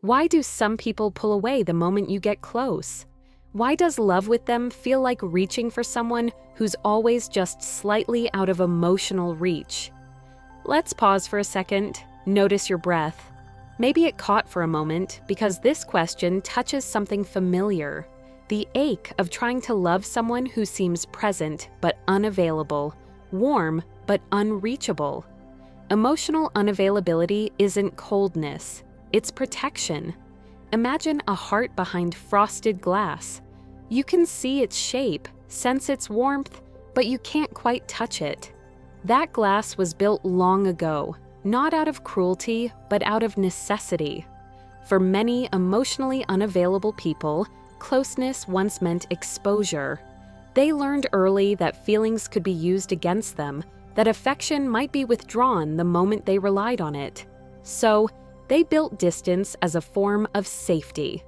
Why do some people pull away the moment you get close? Why does love with them feel like reaching for someone who's always just slightly out of emotional reach? Let's pause for a second. Notice your breath. Maybe it caught for a moment because this question touches something familiar. The ache of trying to love someone who seems present but unavailable, warm but unreachable. Emotional unavailability isn't coldness, it's protection. Imagine a heart behind frosted glass. You can see its shape, sense its warmth, but you can't quite touch it. That glass was built long ago, not out of cruelty, but out of necessity. For many emotionally unavailable people, closeness once meant exposure. They learned early that feelings could be used against them, that affection might be withdrawn the moment they relied on it. So, they built distance as a form of safety.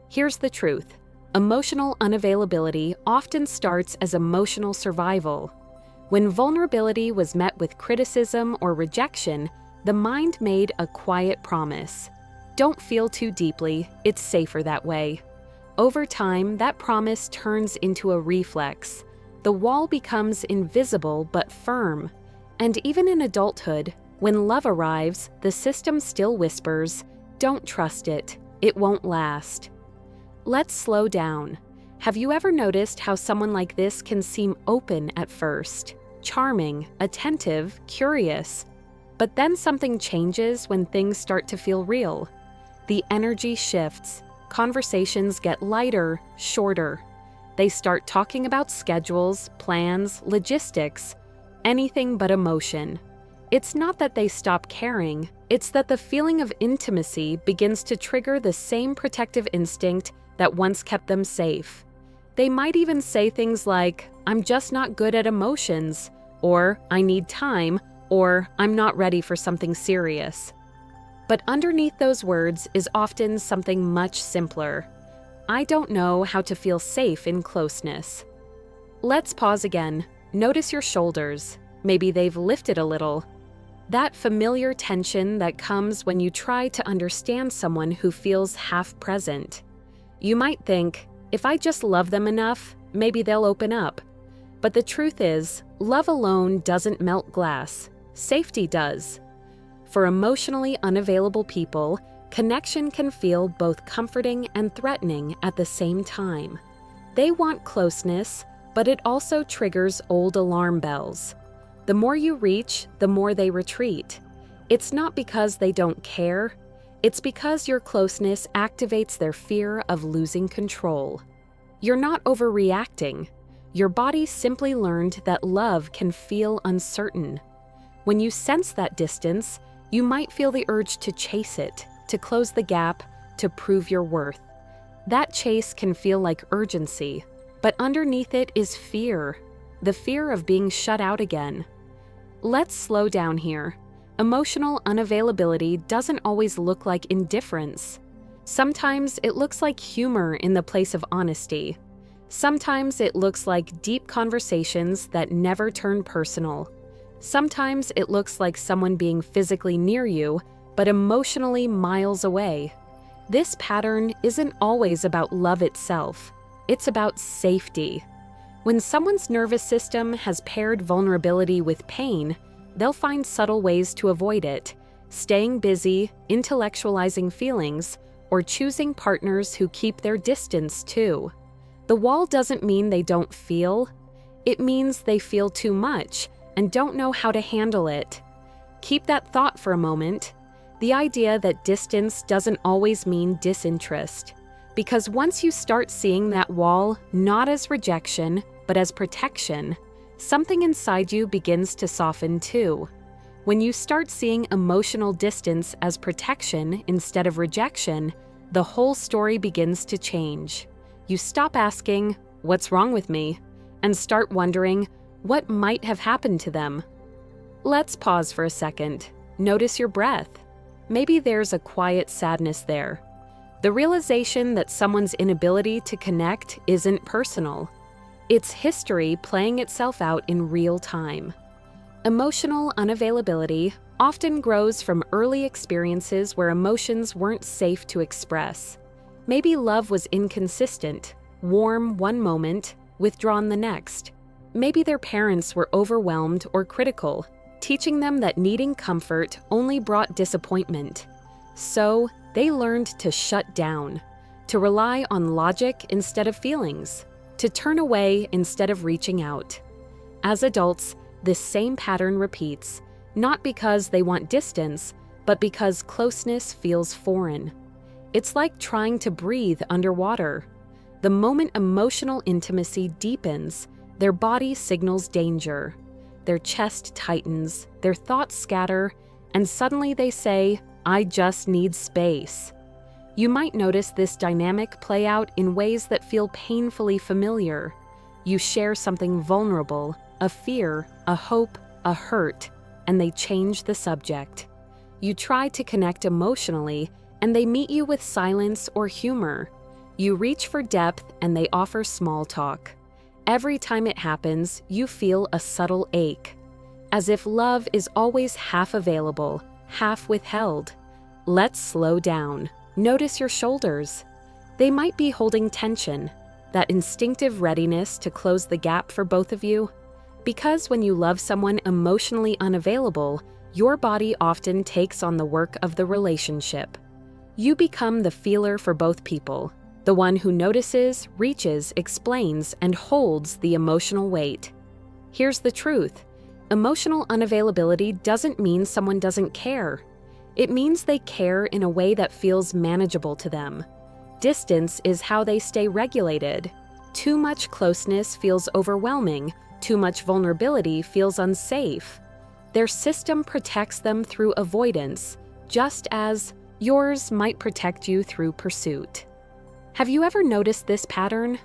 Here's the truth. Emotional unavailability often starts as emotional survival. When vulnerability was met with criticism or rejection, the mind made a quiet promise. Don't feel too deeply, it's safer that way. Over time, that promise turns into a reflex. The wall becomes invisible but firm. And even in adulthood, when love arrives, the system still whispers, "Don't trust it, it won't last." Let's slow down. Have you ever noticed how someone like this can seem open at first? Charming, attentive, curious. But then something changes when things start to feel real. The energy shifts. Conversations get lighter, shorter. They start talking about schedules, plans, logistics, anything but emotion. It's not that they stop caring, it's that the feeling of intimacy begins to trigger the same protective instinct that once kept them safe. They might even say things like, "I'm just not good at emotions," or "I need time," or "I'm not ready for something serious." But underneath those words is often something much simpler. "I don't know how to feel safe in closeness." Let's pause again. Notice your shoulders. Maybe they've lifted a little. That familiar tension that comes when you try to understand someone who feels half present. You might think, if I just love them enough, maybe they'll open up. But the truth is, love alone doesn't melt glass. Safety does. For emotionally unavailable people, connection can feel both comforting and threatening at the same time. They want closeness, but it also triggers old alarm bells. The more you reach, the more they retreat. It's not because they don't care, it's because your closeness activates their fear of losing control. You're not overreacting. Your body simply learned that love can feel uncertain. When you sense that distance, you might feel the urge to chase it, to close the gap, to prove your worth. That chase can feel like urgency, but underneath it is fear, the fear of being shut out again. Let's slow down here. Emotional unavailability doesn't always look like indifference. Sometimes it looks like humor in the place of honesty. Sometimes it looks like deep conversations that never turn personal. Sometimes it looks like someone being physically near you, but emotionally miles away. This pattern isn't always about love itself. It's about safety. When someone's nervous system has paired vulnerability with pain, they'll find subtle ways to avoid it, staying busy, intellectualizing feelings, or choosing partners who keep their distance too. The wall doesn't mean they don't feel. It means they feel too much and don't know how to handle it. Keep that thought for a moment. The idea that distance doesn't always mean disinterest. Because once you start seeing that wall not as rejection, but as protection, something inside you begins to soften too. When you start seeing emotional distance as protection instead of rejection, the whole story begins to change. You stop asking, "What's wrong with me?" and start wondering, what might have happened to them? Let's pause for a second. Notice your breath. Maybe there's a quiet sadness there. The realization that someone's inability to connect isn't personal. It's history playing itself out in real time. Emotional unavailability often grows from early experiences where emotions weren't safe to express. Maybe love was inconsistent, warm one moment, withdrawn the next. Maybe their parents were overwhelmed or critical, teaching them that needing comfort only brought disappointment. So, they learned to shut down, to rely on logic instead of feelings, to turn away instead of reaching out. As adults, this same pattern repeats, not because they want distance, but because closeness feels foreign. It's like trying to breathe underwater. The moment emotional intimacy deepens, their body signals danger. Their chest tightens, their thoughts scatter, and suddenly they say, "I just need space." You might notice this dynamic play out in ways that feel painfully familiar. You share something vulnerable, a fear, a hope, a hurt, and they change the subject. You try to connect emotionally, and they meet you with silence or humor. You reach for depth, and they offer small talk. Every time it happens, you feel a subtle ache, as if love is always half available, half withheld. Let's slow down. Notice your shoulders. They might be holding tension, that instinctive readiness to close the gap for both of you. Because when you love someone emotionally unavailable, your body often takes on the work of the relationship. You become the feeler for both people, the one who notices, reaches, explains, and holds the emotional weight. Here's the truth. Emotional unavailability doesn't mean someone doesn't care. It means they care in a way that feels manageable to them. Distance is how they stay regulated. Too much closeness feels overwhelming. Too much vulnerability feels unsafe. Their system protects them through avoidance, just as yours might protect you through pursuit. Have you ever noticed this pattern?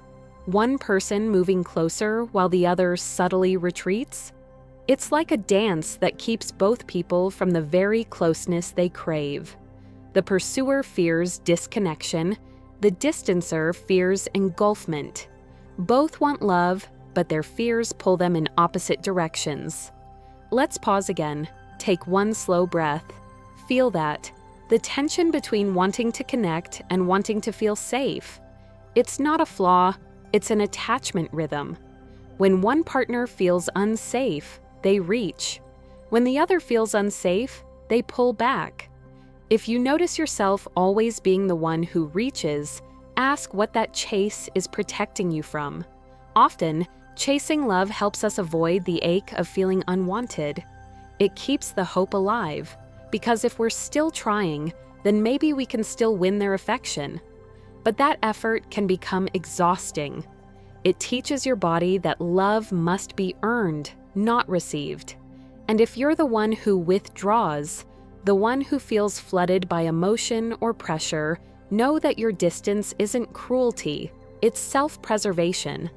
One person moving closer while the other subtly retreats? It's like a dance that keeps both people from the very closeness they crave. The pursuer fears disconnection, the distancer fears engulfment. Both want love, but their fears pull them in opposite directions. Let's pause again. Take one slow breath. Feel that. The tension between wanting to connect and wanting to feel safe. It's not a flaw, it's an attachment rhythm. When one partner feels unsafe, they reach. When the other feels unsafe, they pull back. If you notice yourself always being the one who reaches, ask what that chase is protecting you from. Often, chasing love helps us avoid the ache of feeling unwanted. It keeps the hope alive, because if we're still trying, then maybe we can still win their affection. But that effort can become exhausting. It teaches your body that love must be earned, not received. And if you're the one who withdraws, the one who feels flooded by emotion or pressure, know that your distance isn't cruelty, it's self-preservation.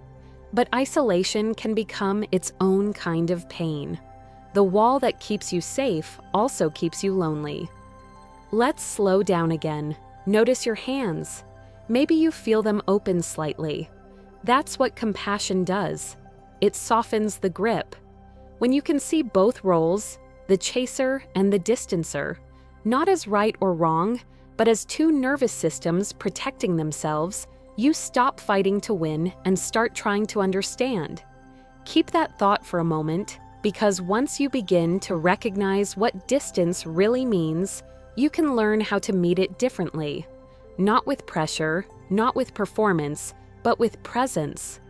But isolation can become its own kind of pain. The wall that keeps you safe also keeps you lonely. Let's slow down again. Notice your hands. Maybe you feel them open slightly. That's what compassion does. It softens the grip. When you can see both roles, the chaser and the distancer, not as right or wrong, but as two nervous systems protecting themselves, you stop fighting to win and start trying to understand. Keep that thought for a moment, because once you begin to recognize what distance really means, you can learn how to meet it differently. Not with pressure, not with performance, but with presence.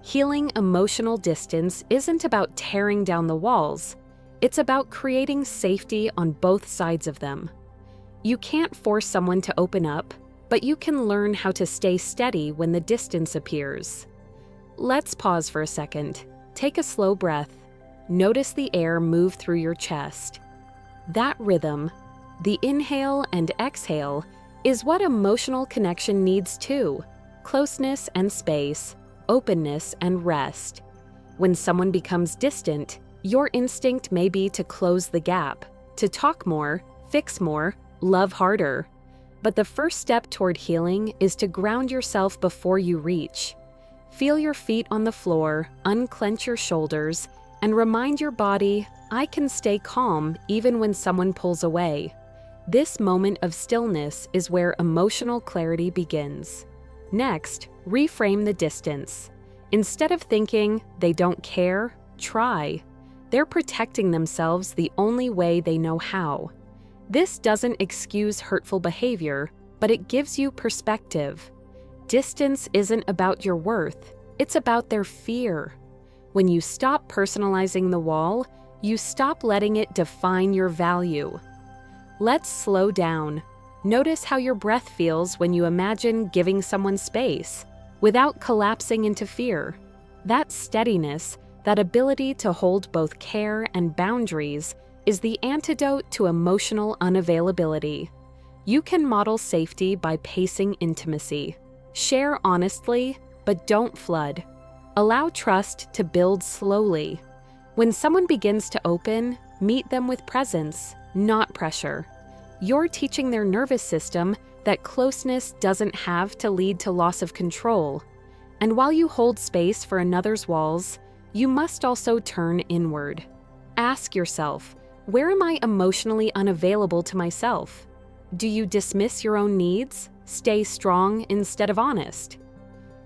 Healing emotional distance isn't about tearing down the walls. It's about creating safety on both sides of them. You can't force someone to open up, but you can learn how to stay steady when the distance appears. Let's pause for a second. Take a slow breath. Notice the air move through your chest. That rhythm, the inhale and exhale, is what emotional connection needs too. Closeness and space, openness and rest. When someone becomes distant, your instinct may be to close the gap, to talk more, fix more, love harder. But the first step toward healing is to ground yourself before you reach. Feel your feet on the floor, unclench your shoulders, and remind your body, I can stay calm even when someone pulls away. This moment of stillness is where emotional clarity begins. Next, reframe the distance. Instead of thinking, they don't care, try. They're protecting themselves the only way they know how. This doesn't excuse hurtful behavior, but it gives you perspective. Distance isn't about your worth, it's about their fear. When you stop personalizing the wall, you stop letting it define your value. Let's slow down. Notice how your breath feels when you imagine giving someone space, without collapsing into fear. That steadiness, that ability to hold both care and boundaries, is the antidote to emotional unavailability. You can model safety by pacing intimacy. Share honestly, but don't flood. Allow trust to build slowly. When someone begins to open, meet them with presence, not pressure. You're teaching their nervous system that closeness doesn't have to lead to loss of control. And while you hold space for another's walls, you must also turn inward. Ask yourself, where am I emotionally unavailable to myself? Do you dismiss your own needs? Stay strong instead of honest?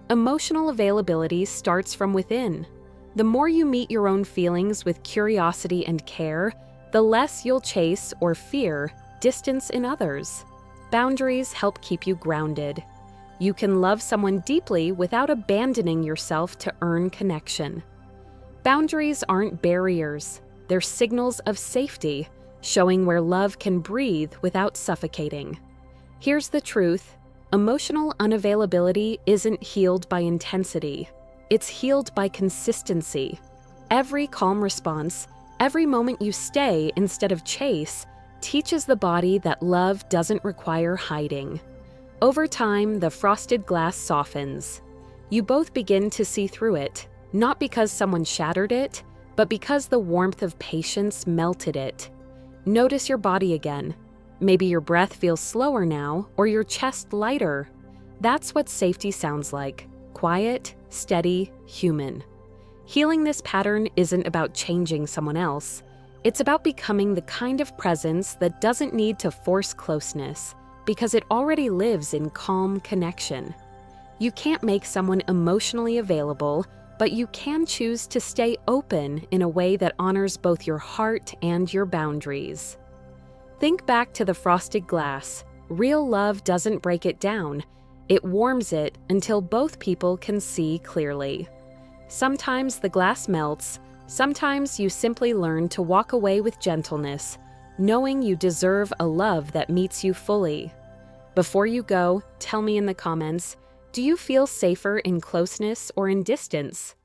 Emotional availability starts from within. The more you meet your own feelings with curiosity and care, the less you'll chase or fear distance in others. Boundaries help keep you grounded. You can love someone deeply without abandoning yourself to earn connection. Boundaries aren't barriers, they're signals of safety, showing where love can breathe without suffocating. Here's the truth: emotional unavailability isn't healed by intensity, it's healed by consistency. Every calm response, every moment you stay instead of chase, teaches the body that love doesn't require hiding. Over time, the frosted glass softens. You both begin to see through it, not because someone shattered it, but because the warmth of patience melted it. Notice your body again. Maybe your breath feels slower now, or your chest lighter. That's what safety sounds like: quiet, steady, human. Healing this pattern isn't about changing someone else. It's about becoming the kind of presence that doesn't need to force closeness, because it already lives in calm connection. You can't make someone emotionally available, but you can choose to stay open in a way that honors both your heart and your boundaries. Think back to the frosted glass. Real love doesn't break it down. It warms it until both people can see clearly. Sometimes the glass melts. Sometimes you simply learn to walk away with gentleness, knowing you deserve a love that meets you fully. Before you go, tell me in the comments, do you feel safer in closeness or in distance?